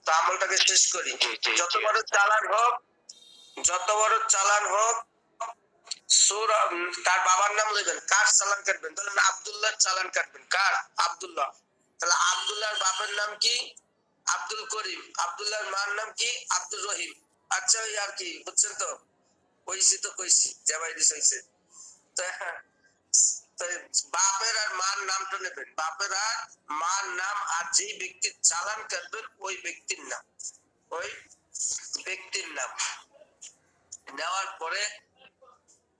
তো আমলটাকে শেষ করি। যত বড় চালান হোক সূরা, তার বাবার নাম লিখবেন। কার চালান কাটবেন? ধরেন আব্দুল্লাহ চালান কাটবেন। কার? আব্দুল্লাহ। তাহলে আব্দুল্লাহর বাপের নাম কি? আব্দুল করিম। আব্দুল্লাহর মার নাম কি? আব্দুর রহিম। আচ্ছা, ওই আর কি, বুঝছেন তো? কইছি জামাই দিস হইছে। বাপের আর মার নামটা নেবেন। বাপের আর মার নাম, আর যে ব্যক্তির চালান কাটবেন ওই ব্যক্তির নাম, নেওয়ার পরে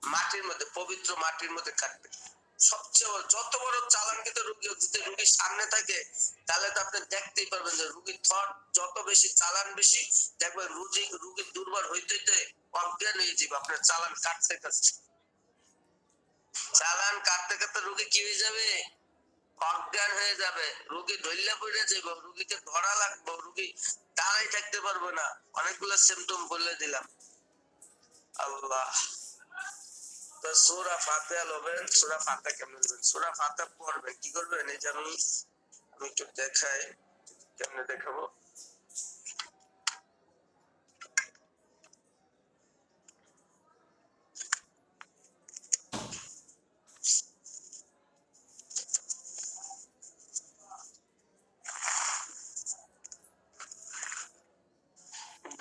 মাটির মধ্যে, পবিত্র মাটির মধ্যে কাটবেন। সবচেয়ে বড়, যত বড় চালান কেটে যদি রুগীর সামনে থাকে, তাহলে তো আপনি দেখতেই পারবেন যে রুগীর থট যত বেশি, চালান বেশি, দেখবেন রুগীর দুর্বল হইতে অজ্ঞান হয়ে যাবে। আপনার চালান কাটতে কাটতে রুগী কি হয়ে যাবে? অজ্ঞান হয়ে যাবে। রুগী ধৈর্য পড়ে যাবে, রুগীকে ধরা লাগবে, রুগী দাঁড়াই থাকতে পারবে না। অনেকগুলো সিমটম বলে দিলাম। আল্লাহ। তো সূরা ফাতিহা লবেন। সূরা ফাতিহা কেমনে লবেন? সূরা ফাতিহা পড়বেন। কি করবেন? এই যে আমি একটু দেখাই, কেমনে দেখাবো।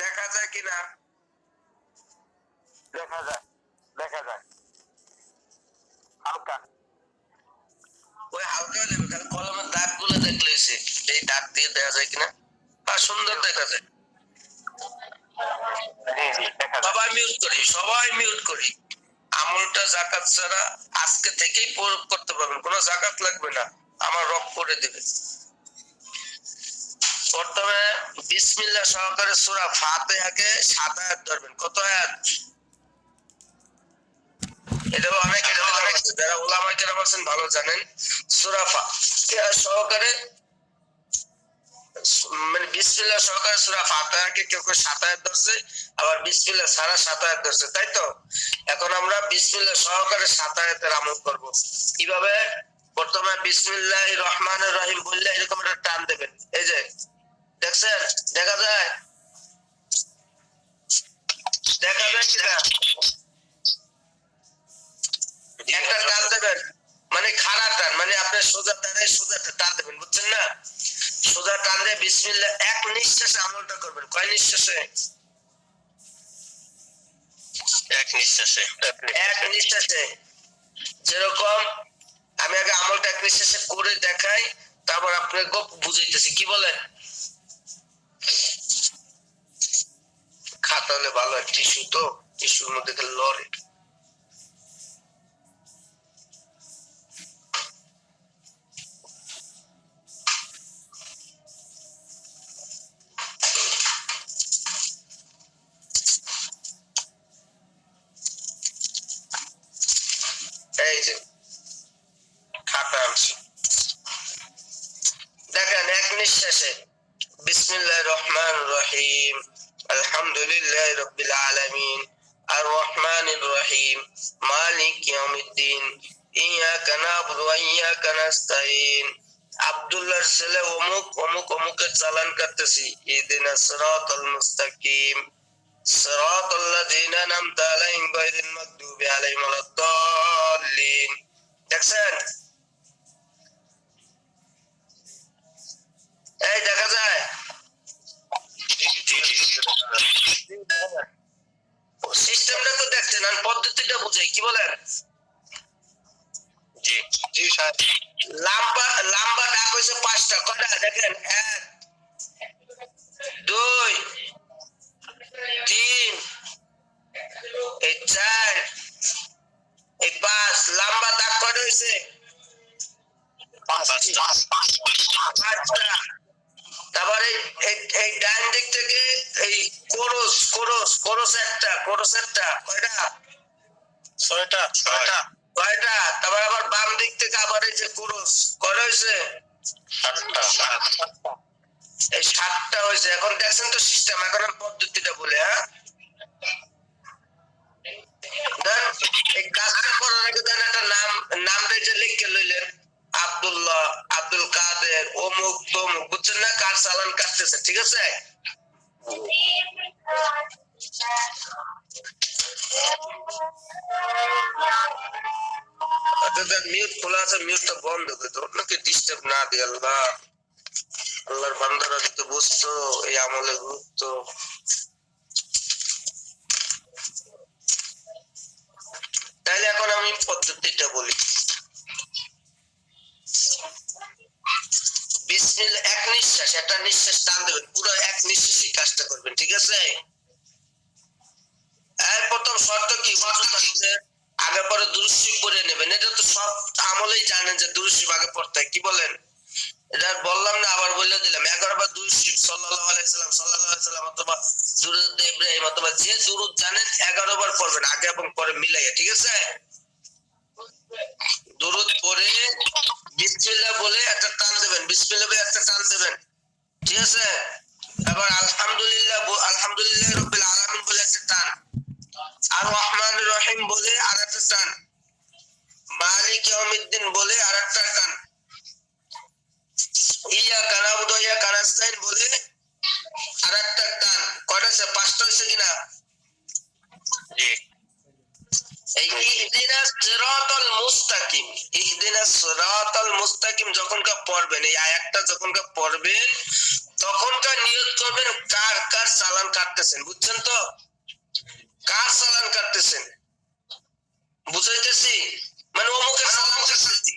দেখা যায় কিনা? দেখা যায় হালকা। ওই হালকা নেবে, খালি কলমের দাগ গুলো দেখলে এই দাগ দিয়ে দেখা যায় কিনা। আর সুন্দর দেখা যায়। সবাই মিউট করি। আমলটা যাকাত ছাড়া আজকে থেকেই প্রয়োগ করতে পারবেন। কোনো যাকাত লাগবে না, আমার রব করে দেবে। প্রথমে বিসমিল্লাহ সহকারে সূরা ফাতিহাকে 7 আয়াত ধরবেন। কত আয়াত? এটা অনেক যারা উলামায়ে কেরাম আছেন ভালো জানেন। সূরা ফাতিহা সহকারে, মানে বিসমিল্লাহ সহকারে সূরা ফাতিহাকে কেউ 7 আয়াত ধরছে, আবার বিসমিল্লাহ ছাড়া 7 আয়াত ধরছে, তাই তো? এখন আমরা বিসমিল্লাহ সহকারে 7 আয়াতের আমল করব। কিভাবে? প্রথমে বিসমিল্লাহির রহমানির রহিম বললে এরকম একটা টান দেবেন। এই যে দেখছেন, দেখা যায় কিনা? একটা টান দেবেন, মানে খাড়া টান, মানে আপনি সোজা টান দেবেন, বুঝছেন না? সোজা টান দিয়ে বিসমিল্লাহ এক নিঃশ্বাসে আমলটা করবেন। কয় নিঃশ্বাসে? এক নিঃশ্বাসে। যেরকম আমি আগে আমলটা এক নিঃশ্বাসে করে দেখাই, তারপর আপনাকে বুঝাইতেছি। কি বলেন? খাতা হলে ভালো, টিস্যু তো, টিস্যুর মধ্যে লড়ে। এই যে খাতা আনছি, দেখেন এক নিঃশ্বাসে বিসমিল্লাহির রহমানির রহিম, আলহামদুলিল্লাহি রাব্বিল আলামিন, আর রহমানির রহিম, মালিক ইয়াউমিদ্দিন, ইয়াকা না'বুদু ওয়া ইয়াকা নাস্তাইন। আব্দুল্লাহর ছেলে অমুকের চালান কাটতেছি। ইহদিনাস সিরাতাল মুস্তাকিম, সিরাতাল্লাযীনা আন'আমতা আলাইহিম গায়রিল মাগদুবি আলাইহিম ওয়ালাদ-দাল্লিন। দেখছেন? এই দেখা যায় সিস্টেমটা তো দেখছেন, আর পদ্ধতিটা বুঝাই। কি বলেন? জি জি স্যার। লম্বা ডাক হয়েছে 5টা। কয়টা দেখেন? 1 2 3 এই 4 এই 5। লম্বা দাগ কয়টা হয়েছে? 5টা। তারপরে এই ডান দিক থেকে এই কোরস একটা কয়টা? 6টা। কয়টা? তারপর আবার বাম দিক থেকে আবার এই যে কোরস, কয়টা হয়েছে? 7টা। এই 7টা হয়েছে। এখন দেখছেন তো সিস্টেম। এখন পদ্ধতিটা বলে, হ্যাঁ, এই কাজটা করার আগে দেন একটা নামটা যে লিখে লইলেন, আব্দুল্লাহ আব্দুল কাদের, অমুক তমুক, বুঝছেন না, কার চালান কাটতেছে, ঠিক আছে? মিউট খোলা আছে, মিউটটা বন্ধ করে দাও, আপনাকে ডিস্টার্ব না দিয়ে। আল্লাহ, আল্লাহর বান্দারা যদি বুঝতো এই আমলের গুরুত্ব। তাইলে এখন আমি পদ্ধতিটা বলি। বিসমিল্লাহ, এক নিঃশ্বাস, একটা নিঃশ্বাস টান দেবেন, পুরো এক নিঃশ্বাসই কাজটা করবেন, ঠিক আছে? এর প্রথম শর্ত কি, আগে পরে দুরূদ শরীফ পড়ে নেবেন। এটা তো সব আমলেই জানেন যে দুরূদ শরীফ আগে পড়তে হয়, কি বলেন? এটা বললাম না, আবার বলে দিলাম, 11 বার দুরূদ শরীফ সাল্লাল্লাহু আলাইহি সাল্লাম অথবা দুরূদ ইব্রাহিম অথবা যে দুরূদ জানেন 11 বার পড়বেন, আগে এবং পরে মিলাইয়া, ঠিক আছে? দুরূদ পড়ে বিসমিল্লাহ বলে একটা টান দেবেন, বিসমিল্লাহ বলে একটা টান দেবেন, ঠিক আছে? আবার আলহামদুলিল্লাহ, আলহামদুলিল্লাহ রাব্বিল আলামিন বলে একটা টান, আর রহমানির রহিম বলে আরেকটা টান, মালিক ইয়াউমিদ্দিন বলে আরেকটা টান, ইয়াকা নাবুদু ওয়া ইয়াকা নাস্তাইন বলে আরেকটা টান। কয়টা আছে? 5টা হইছে কিনা? জি। এই ইহদিনাস সিরাতাল মুস্তাকিম, ইহদিনাস সিরাতাল মুস্তাকিম যখনকার পড়বেন, এই আয়াতটা যখনকার পড়বেন তখনকার নিয়ত করবেন কার কার চালান কাটতেছেন, বুঝছেন তো? কার চালান কাটতেছেন বুঝাইতেছি, মানে অমুকের চালান কাটতেছি।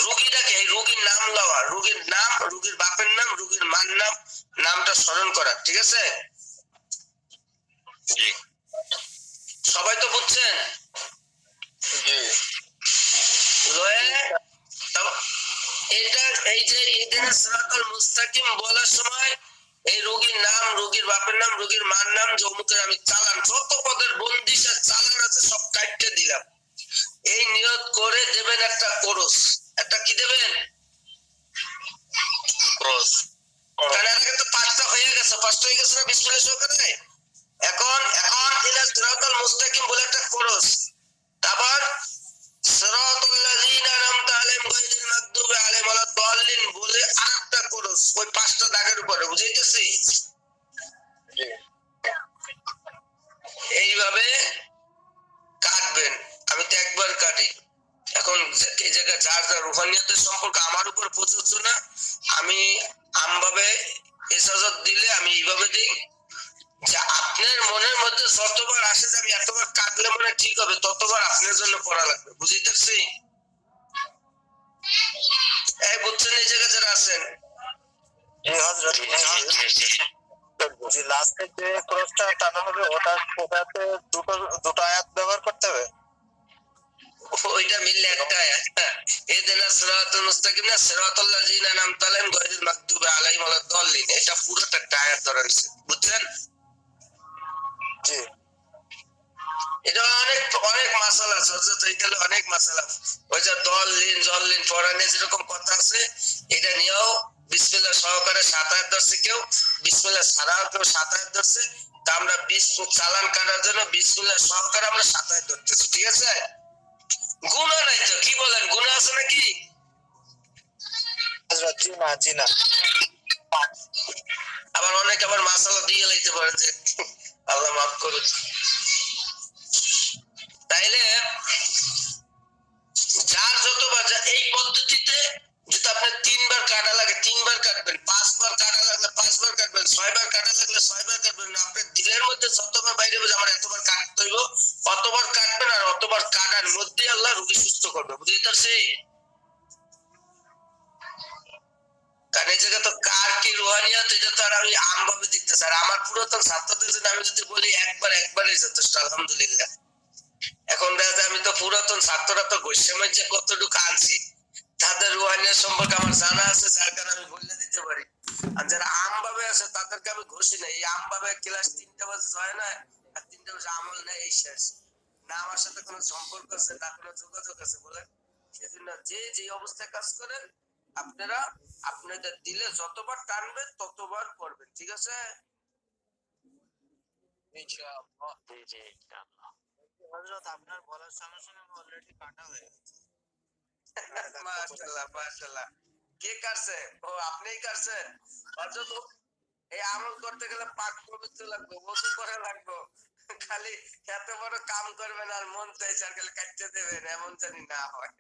রোগীটাকে, রোগীর নাম লওয়া, রোগীর নাম, রোগীর বাপের নাম, রোগীর মার নাম, নামটা স্মরণ করা, ঠিক আছে? জি। সবাই তো বুঝছেন? জি। এটা এই যে ইহদিনাস সিরাতাল মুস্তাকিম বলার সময় এই রোগীর নাম, রোগীর বাপের নাম, রোগীর মার নাম, যে অমুকের আমি চালান, যত পদের বন্দিশ আর চালান আছে সব কাটতে দিলাম। এই নিয়ত করে দেবেন একটা কোরস, একটা কি দেবেন? কোরস। কারণ এর আগে তো 5টা হয়ে গেছে, 5টা হয়ে গেছে না বিসমিল্লাহ সহকারে? এখন ইহদিনাস সিরাতাল মুস্তাকিম বলে একটা কোরস, তারপর সিরাতাল লাযিনা আনআমতা আলাইহিম গায়রিল মাগদুবি আলাইহিম ওয়ালাদ-দাল্লিন বলে আরেকটা কোরস, ওই 5টা দাগের উপরে, বুঝাইতেছি? এইভাবে কাটবেন। আমি তো একবার কাটি। এখন এই জায়গায় যার যার রুহানিয়তের সম্পর্ক আমার উপর প্রযোজ্য না, আমি আমভাবে ইজাজত দিলে আমি এইভাবে দিই যে আপনার মনের মধ্যে যতবার আসে যে আমি এতবার কাটলে মনে ঠিক হবে, ততবার আপনার জন্য পড়া লাগবে, বুঝাইতেছি? এই বুঝছেন এই জায়গায় যারা আছেন? জি হযরত, জি। লাস্টে যে ক্রসটা টানা হবে ওটাতে দুটো আয়াত ব্যবহার করতে হবে, ওইটা মিললে একটা আয়াত। ইহদিনাস সিরাতাল মুস্তাকিম না সিরাতাল লাযিনা আনআমতা আলাইহিম গায়রিল মাগদুবি আলাইহিম ওয়ালাদ-দাল্লিন, এটা পুরোটা একটা আয়াত ধরা হইছে, বুঝছেন? জি। এটা অনেক অনেক মাসালা আছে, এটা অনেক মাসালা। ওই যে দল্লিন জল্লিন পড়ানে যেরকম কথা আছে, এটা নিয়েও বিসমিল্লাহ সহকারে 7 আয়াত ধরছে কেউ, বিসমিল্লাহ ছাড়াও কেউ 7 আয়াত ধরছে। তা আমরা চালান কাটার জন্য বিসমিল্লাহ সহকারে আমরা 7 আয়াত ধরতেছি, ঠিক আছে? গুনাহ নাই তো, কি বলেন, গুনাহ আছে নাকি? জি না, জি না। আবার অনেক আবার মাসালা দিয়ে লাইতে পারে যে আল্লাহ মাফ করুন। তাইলে যার যতবার এই পদ্ধতিতে যদি আপনার 3 বার কাটা লাগে 3 বার কাটবেন, 5 বার কাটা লাগলে 5 বার কাটবেন, 6 বার কাটা লাগলে 6 বার কাটবেন। আপনার দিলের মধ্যে যতবার বাইরে হবে আমার এতবার কাটতে হইব, অতবার কাটবেন, আর অতবার কাটার মধ্যে আল্লাহ রোগী সুস্থ করবে, বুঝতে পারছি? কারণ এই জায়গা তো কার কি রুহানিয়ত, এটা তো আর আমি আমভাবে দিতে চাই। আমার পুরাতন ছাত্রদের জন্য আমি যদি বলি একবারই যথেষ্ট, আলহামদুলিল্লাহ। এখন দেখা যায় আমি তো পুরাতন ছাত্ররা তো গোস্বামের যে কতটুকু আনছি, তাদের রুহানিয়ত সম্পর্কে আমার জানা আছে, যার কারণে আমি বলে দিতে পারি। আর যারা আমভাবে আছে তাদেরকে আমি ঘষি না। এই আমভাবে ক্লাস 3টা বাজে হয় না, আর 3টা বাজে আমল নেই, এই শেষ। না আমার সাথে কোনো সম্পর্ক আছে, না কোনো যোগাযোগ আছে, বলেন? সেজন্য যে যে অবস্থায় কাজ করেন আপনারা আপনাদের দিলে যতবার টানবে ততবার করবেন, ঠিক আছে? ইনশাআল্লাহ। জি জি ইনশাআল্লাহ। হযরত আপনার বলার সঙ্গে সঙ্গে অলরেডি কাটা হয়ে গেছে। মাশাআল্লাহ মাশাআল্লাহ। কে কাটছে? ও আপনিই কাটছেন? হযরত এই আমল করতে গেলে পাক পবিত্র লাগবে, ওযু করা লাগবে। খালি এত বড় কাম করবেন আর মন চাইছে আর খালি কাটতে দেবেন এমন জানি না হয়।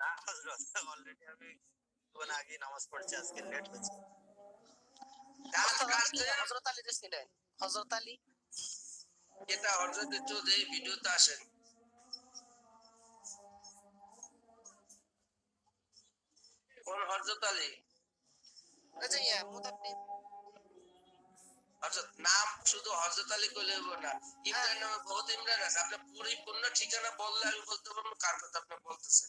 না হযরত, অলরেডি আমি কিছুক্ষণ আগে নামাজ পড়ছি, আজকে লেট হয়েছে। দাঁত কাটছেন? হযরত আলী যে ছিলেন, হযরত আলী এটা হযরত চৌধুরী ভিডিওতে আসেন। কোন হযরত আলী? ওই যে মুতাব্বির আচ্ছা নাম শুধু হযরত আলী কইলে হইব না। ইমরান নামে বহুত ইমরান আছে। আপনি পরিপূর্ণ ঠিকানা বললে আমি বলতে পারবো কার কথা আপনি বলতেছেন।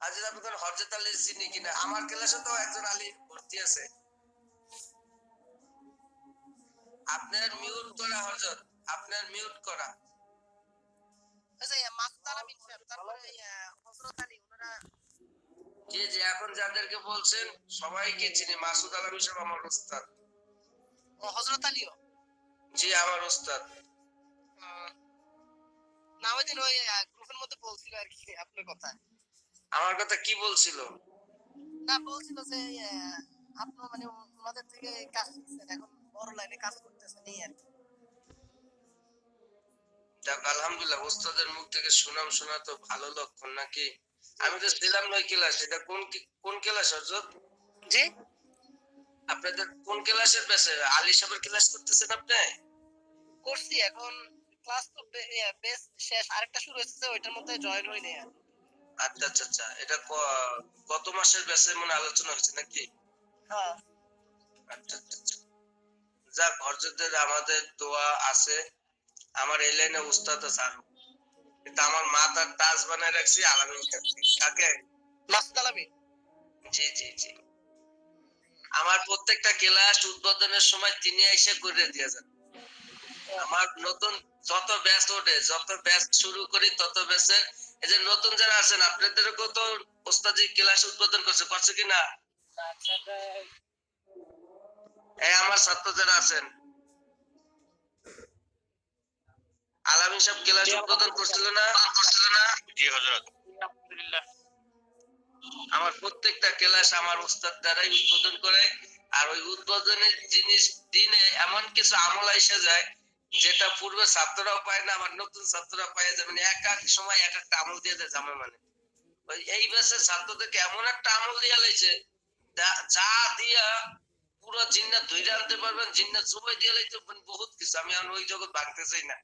আর যদি আপনি কোন হযরত আলী চিনি কিনা, আমার ক্লাসে তো একজন আলী ভর্তি আছে। আপনার মিউট করা হযরত, আপনার মিউট করা। ওই যে মাসুদ আলামিন সাহেব, তারপরে হযরত আলী ওনারা জি জি, এখন যাদেরকে বলছেন সবাইকে চিনি। মাসুদ আলম সাহেব আমার ওস্তাদ। ও হযরত আলীও জি আমার ওস্তাদ। না ওই দিন ওই গ্রুপের মধ্যে বলছিল আর কি আপনার কথা। আমার কথা কি বলছিল? না বলছিল যে আপনি মানে ওনাদের থেকে কাজ শিখছেন, এখন বড় লাইনে কাজ করতেছেন এই আর কি। যাক আলহামদুলিল্লাহ, ওস্তাদের মুখ থেকে সুনাম শোনা তো ভালো লক্ষণ নাকি? আমি তো ছিলাম নয় ক্লাস। এটা কোন ক্লাস হযরত? জি আপনাদের কোন ক্লাসের ব্যাচে? আলী সাহেবের ক্লাস করতেছেন আপনি? করছি, এখন ক্লাস তো বেস শেষ, আরেকটা শুরু হয়েছে, ওইটার মধ্যে জয়েন হই নাই আর। আচ্ছা আচ্ছা আচ্ছা, এটা কত মাসের ব্যাচে মনে আলোচনা হয়েছে নাকি? হ্যাঁ আচ্ছা আচ্ছা আচ্ছা। যাক হযরতদের আমাদের দোয়া আছে। আমার এই লাইনে উস্তাদ আছে আরো। কিন্তু আমার মাথার তাজ বানায় রাখছি আলামিন সাহেবকে। কাকে? মাসুদ আলামিন। জি জি জি। আমার প্রত্যেকটা ক্লাস উদ্বোধনের সময় তিনি এসে করে দিয়ে যান। আমার নতুন যত ব্যাচ ওঠে, যত ব্যাচ শুরু করি তত ব্যাচের এই যে নতুন যারা আছেন আপনাদেরকেও তো ওস্তাদি ক্লাস উদ্বোধন করছে কিনা? এই আমার ছাত্র যারা আছেন আলামিন সাহেব ক্লাস উদ্বোধন করছিল না? জি হযরত। আলহামদুলিল্লাহ। আমার প্রত্যেকটা ক্লাস আমার উস্তাদ দ্বারাই উদ্বোধন করে। আর ওই উদ্বোধনের জিনিস দিনে এমন কিছু আমল এসে যায় যেটা পূর্বে ছাত্ররাও পায় না, আমার নতুন ছাত্ররা পায় যায়। মানে এক এক সময় এক একটা আমল দিয়ে দেয় জামা মানে। ওই এই ব্যাচের ছাত্রদেরকে এমন একটা আমল দিয়া লাইছে যা দিয়া পুরো জিন্নাত ধইরা আনতে পারবেন, জিন্নাত জুবাই দিয়ে লাইতে পারবেন, বহুত কিছু। আমি আর ওই জগৎ ভাঙতে চাই না।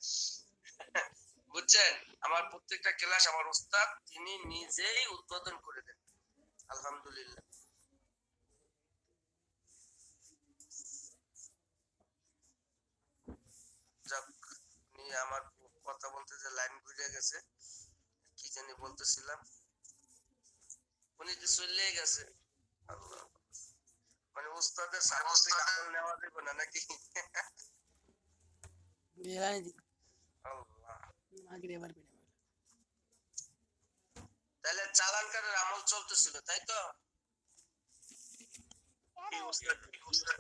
বুঝছেন? আমার প্রত্যেকটা ক্লাস আমার ওস্তাদ তিনি নিজেই উদ্বোধন করে দেন। আলহামদুলিল্লাহ। যাক, উনি আমার কথা বলতে যে লাইন ঘুরে গেছে, কি জানি বলতেছিলাম, উনি যে চলে গেছে। আল্লাহ, মানে উস্তাদের সাহস থেকে আমল নেওয়া যাবে না নাকি? আল্লাহ, তাহলে চালান কাটার আমল চলতেছিল তাই তো? জি উস্তাদ, জি উস্তাদ।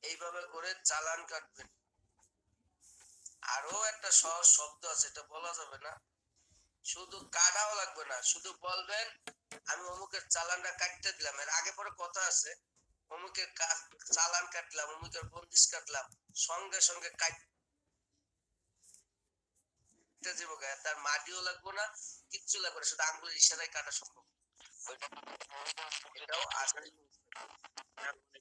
এইভাবে করে চালান কাটবেন। আরো একটা সহজ শব্দ আছে, এটা বলা যাবে না। শুধু কাটাও লাগবে না, শুধু বলবেন আমি অমুকের চালানটা কাটতে দিলাম। এর আগে পরে কথা আছে, অমুকের চালান কাটলাম, অমুকের বন্দিশ কাটলাম, সঙ্গে সঙ্গে কাটতে যাবো গায়ে, তার মাটিও লাগবে না, কিচ্ছু লাগবে না, শুধু আঙ্গুলের ইশারায় কাটা সম্ভব। এটাও আসলে